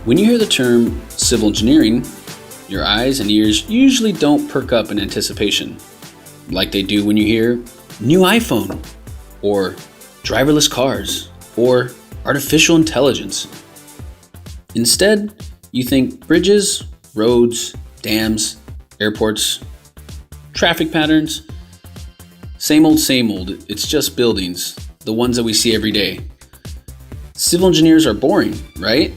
When you hear the term civil engineering, your eyes and ears usually don't perk up in anticipation, like they do when you hear new iPhone, or driverless cars, or artificial intelligence. Instead, you think bridges, roads, dams, airports, traffic patterns. Same old, it's just buildings, the ones that we see every day. Civil engineers are boring, right?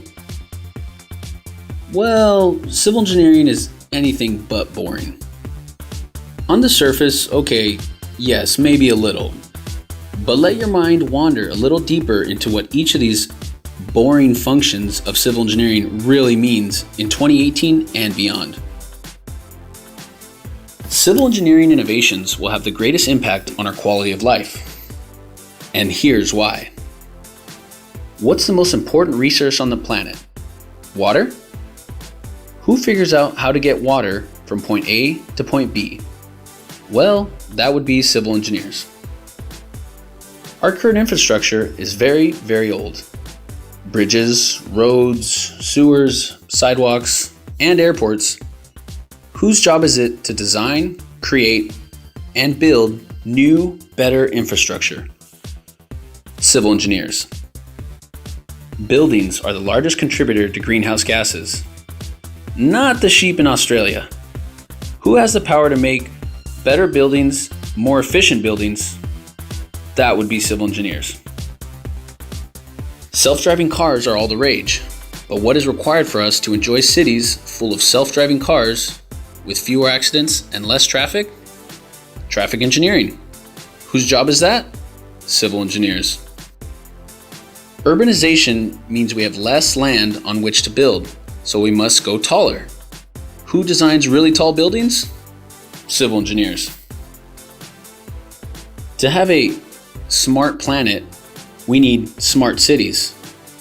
Well, civil engineering is anything but boring. On the surface, okay, yes, maybe a little. But let your mind wander a little deeper into what each of these boring functions of civil engineering really means in 2018 and beyond. Civil engineering innovations will have the greatest impact on our quality of life. And here's why. What's the most important resource on the planet? Water? Who figures out how to get water from point A to point B? Well, that would be civil engineers. Our current infrastructure is very, very old. Bridges, roads, sewers, sidewalks, and airports. Whose job is it to design, create, and build new, better infrastructure? Civil engineers. Buildings are the largest contributor to greenhouse gases. Not the sheep in Australia. Who has the power to make better buildings, more efficient buildings? That would be civil engineers. Self-driving cars are all the rage, but what is required for us to enjoy cities full of self-driving cars with fewer accidents and less traffic? Traffic engineering. Whose job is that? Civil engineers. Urbanization means we have less land on which to build, so we must go taller. Who designs really tall buildings? Civil engineers. To have a smart planet, we need smart cities,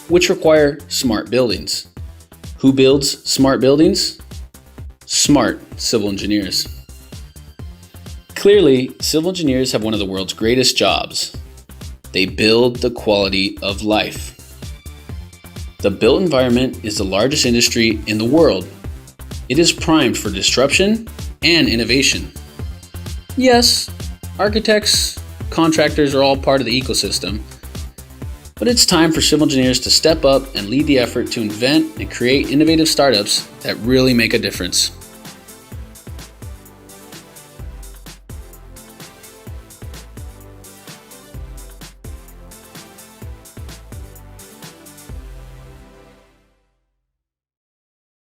which require smart buildings. Who builds smart buildings? Smart civil engineers. Clearly, civil engineers have one of the world's greatest jobs. They build the quality of life. The built environment is the largest industry in the world. It is primed for disruption and innovation. Yes, architects, contractors are all part of the ecosystem, but it's time for civil engineers to step up and lead the effort to invent and create innovative startups that really make a difference.